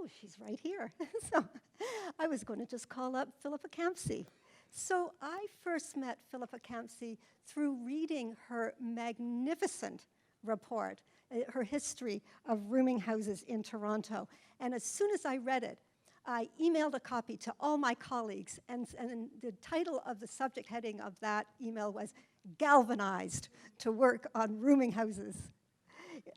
Oh, she's right here. So I was going to just call up Philippa Campsie. So I first met Philippa Campsie through reading her magnificent report, her history of rooming houses in Toronto. And as soon as I read it, I emailed a copy to all my colleagues, and the title of the subject heading of that email was Galvanized to Work on Rooming Houses.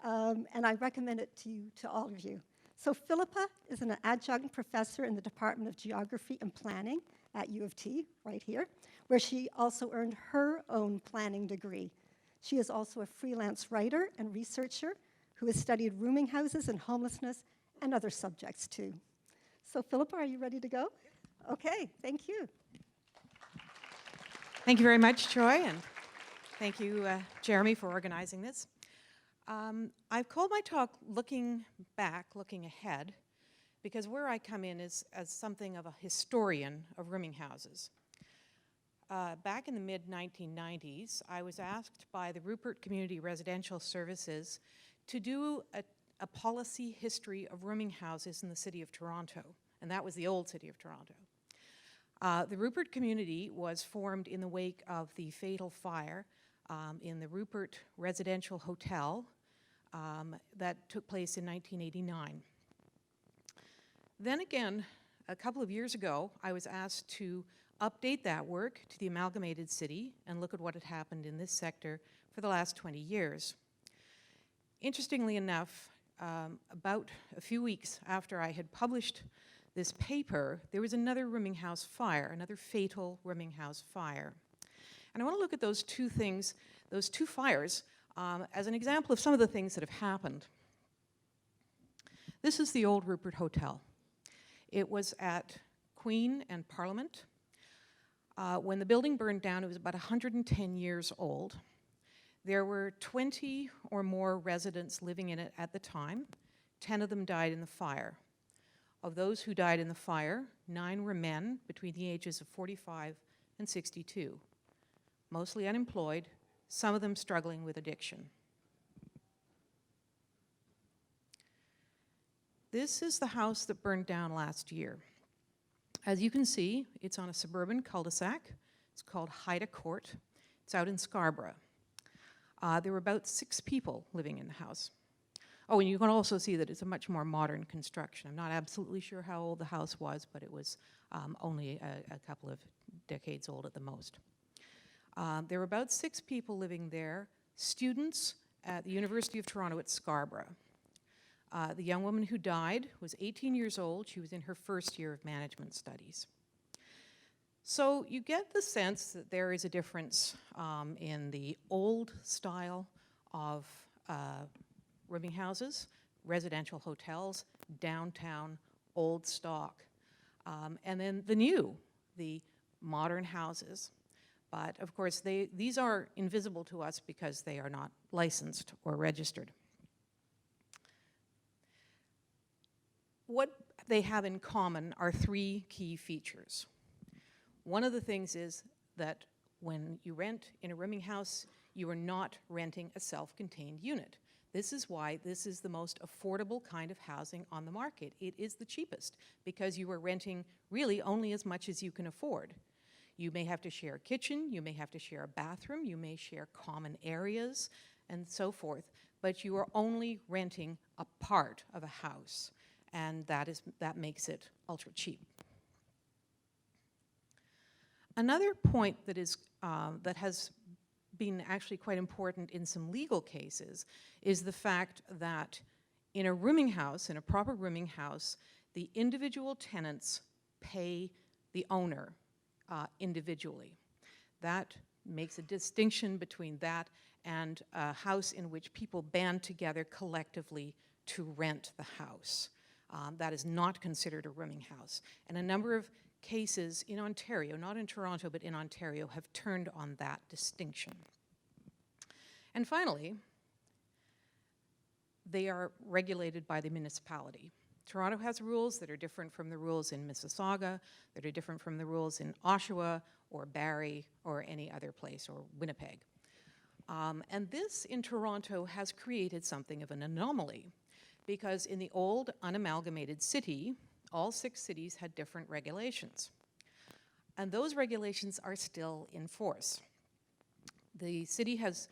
And I recommend it to all of you. So Philippa is an adjunct professor in the Department of Geography and Planning at U of T, right here, where she also earned her own planning degree. She is also a freelance writer and researcher who has studied rooming houses and homelessness and other subjects too. So Philippa, are you ready to go? Okay, thank you. Thank you very much, Joy, and thank you, Jeremy, for organizing this. I've called my talk Looking Back, Looking Ahead, because where I come in is as something of a historian of rooming houses. Back in the mid-1990s, I was asked by the Rupert Community Residential Services to do a policy history of rooming houses in the city of Toronto, and that was the old city of Toronto. The Rupert community was formed in the wake of the fatal fire in the Rupert Residential Hotel that took place in 1989. Then again, a couple of years ago, I was asked to update that work to the amalgamated city and look at what had happened in this sector for the last 20 years. Interestingly enough, about a few weeks after I had published this paper, there was another rooming house fire, another fatal rooming house fire. And I want to look at those two things, those two fires, as an example of some of the things that have happened. This is the old Rupert Hotel. It was at Queen and Parliament. When the building burned down, it was about 110 years old. There were 20 or more residents living in it at the time. 10 of them died in the fire. Of those who died in the fire, 9 were men between the ages of 45 and 62, mostly unemployed, some of them struggling with addiction. This is the house that burned down last year. As you can see, it's on a suburban cul-de-sac. It's called Haida Court. It's out in Scarborough. There were about 6 people living in the house. Oh, and you can also see that it's a much more modern construction. I'm not absolutely sure how old the house was, but it was only a couple of decades old at the most. There were about 6 people living there, students at the University of Toronto at Scarborough. The young woman who died was 18 years old. She was in her first year of management studies. So you get the sense that there is a difference in the old style of rooming houses, residential hotels, downtown, old stock, and then the new, the modern houses. But of course, these are invisible to us because they are not licensed or registered. What they have in common are 3 key features. One of the things is that when you rent in a rooming house, you are not renting a self-contained unit. This is why this is the most affordable kind of housing on the market. It is the cheapest because you are renting really only as much as you can afford. You may have to share a kitchen, you may have to share a bathroom, you may share common areas and so forth, but you are only renting a part of a house, and that makes it ultra cheap. Another point that has been actually quite important in some legal cases is the fact that in a rooming house, in a proper rooming house, the individual tenants pay the owner individually. That makes a distinction between that and a house in which people band together collectively to rent the house. That is not considered a rooming house. And a number of cases in Ontario, not in Toronto, but in Ontario, have turned on that distinction. And finally, they are regulated by the municipality. Toronto has rules that are different from the rules in Mississauga, that are different from the rules in Oshawa or Barrie or any other place, or Winnipeg. And this in Toronto has created something of an anomaly because in the old unamalgamated city, all 6 cities had different regulations. And those regulations are still in force. The city has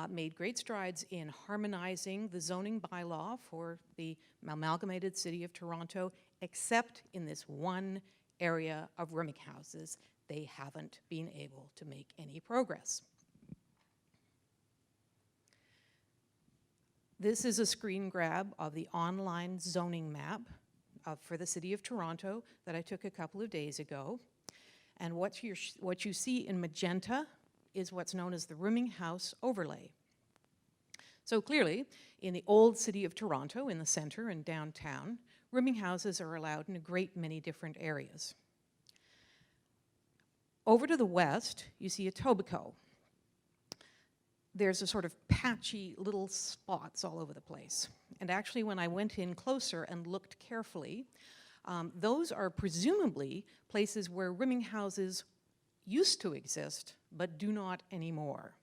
made great strides in harmonizing the zoning bylaw for the amalgamated city of Toronto, except in this one area of rooming houses. They haven't been able to make any progress. This is a screen grab of the online zoning map for the city of Toronto that I took a couple of days ago. And what you see in magenta is what's known as the rooming house overlay. So clearly, in the old city of Toronto, in the center and downtown, rooming houses are allowed in a great many different areas. Over to the west, you see Etobicoke. There's a sort of patchy little spots all over the place. And actually, when I went in closer and looked carefully, those are presumably places where rooming houses used to exist, but do not anymore.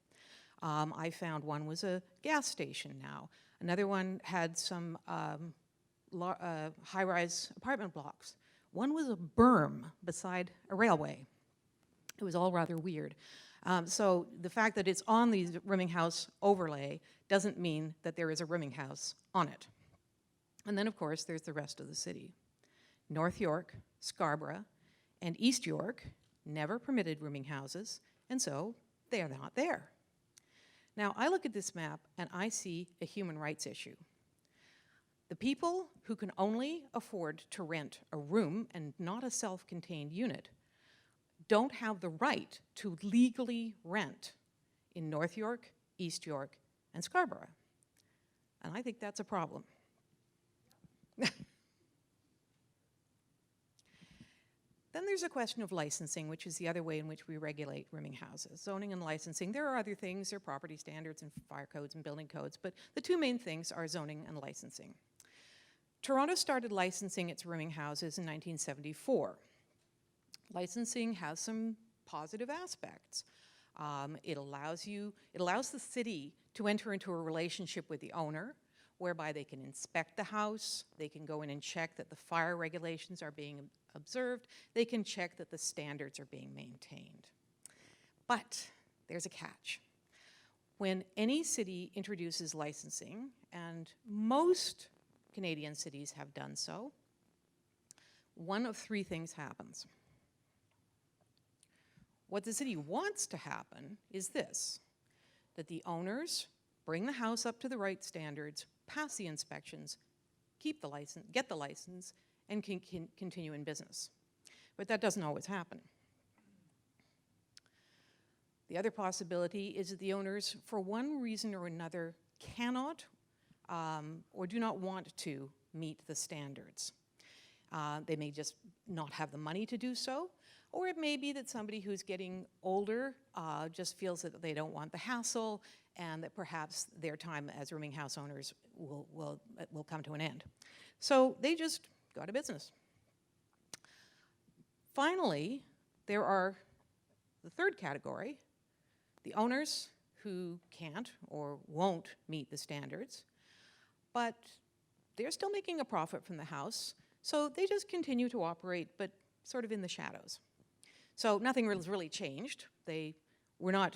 I found one was a gas station now. Another one had some high-rise apartment blocks. One was a berm beside a railway. It was all rather weird. So the fact that it's on the rooming house overlay doesn't mean that there is a rooming house on it. And then, of course, there's the rest of the city. North York, Scarborough, and East York never permitted rooming houses, and so they are not there. Now, I look at this map and I see a human rights issue. The people who can only afford to rent a room and not a self-contained unit don't have the right to legally rent in North York, East York, and Scarborough. And I think that's a problem. Then there's a question of licensing, which is the other way in which we regulate rooming houses. Zoning and licensing, there are other things, there are property standards and fire codes and building codes, but the two main things are zoning and licensing. Toronto started licensing its rooming houses in 1974. Licensing has some positive aspects. It allows the city to enter into a relationship with the owner, whereby they can inspect the house, they can go in and check that the fire regulations are being observed, they can check that the standards are being maintained. But there's a catch. When any city introduces licensing, and most Canadian cities have done so, one of 3 things happens. What the city wants to happen is this, that the owners bring the house up to the right standards, pass the inspections, get the license, and can continue in business. But that doesn't always happen. The other possibility is that the owners, for one reason or another, cannot or do not want to meet the standards. They may just not have the money to do so, or it may be that somebody who's getting older just feels that they don't want the hassle and that perhaps their time as rooming house owners will come to an end. So they just go out of business. Finally, there are the third category, the owners who can't or won't meet the standards, but they're still making a profit from the house, so they just continue to operate, but sort of in the shadows. So nothing has really changed. They were not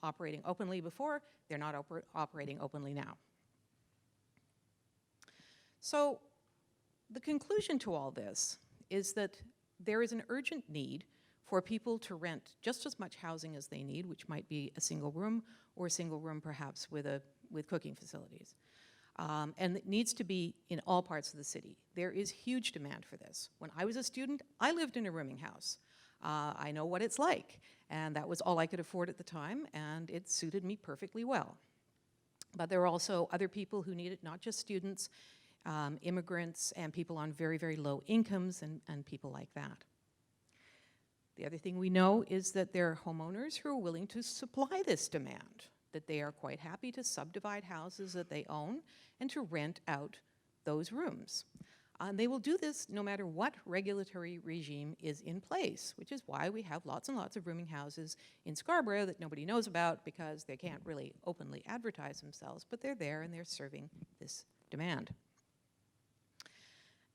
operating openly before, they're not operating openly now. So the conclusion to all this is that there is an urgent need for people to rent just as much housing as they need, which might be a single room or a single room perhaps with cooking facilities. And it needs to be in all parts of the city. There is huge demand for this. When I was a student, I lived in a rooming house. I know what it's like, and that was all I could afford at the time, and it suited me perfectly well. But there are also other people who need it, not just students, immigrants, and people on very, very low incomes, and people like that. The other thing we know is that there are homeowners who are willing to supply this demand, that they are quite happy to subdivide houses that they own and to rent out those rooms. They will do this no matter what regulatory regime is in place, which is why we have lots and lots of rooming houses in Scarborough that nobody knows about because they can't really openly advertise themselves, but they're there and they're serving this demand.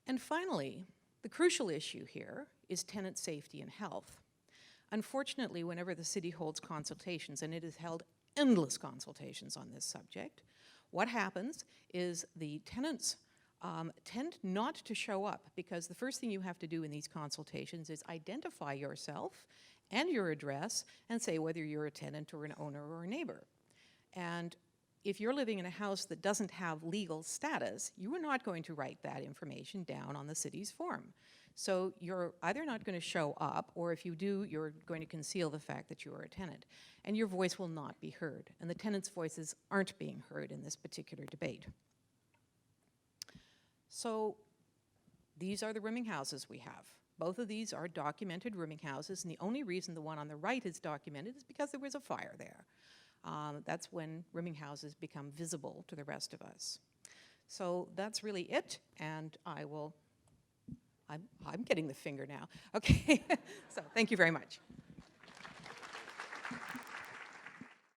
And finally, the crucial issue here is tenant safety and health. Unfortunately, whenever the city holds consultations, and it has held endless consultations on this subject, what happens is the tenants tend not to show up, because the first thing you have to do in these consultations is identify yourself and your address and say whether you're a tenant or an owner or a neighbor. And if you're living in a house that doesn't have legal status, you are not going to write that information down on the city's form. So you're either not going to show up, or if you do, you're going to conceal the fact that you are a tenant. And your voice will not be heard. And the tenants' voices aren't being heard in this particular debate. So these are the rooming houses we have. Both of these are documented rooming houses, and the only reason the one on the right is documented is because there was a fire there. That's when rooming houses become visible to the rest of us. So that's really it, and I'm getting the finger now. Okay, so thank you very much.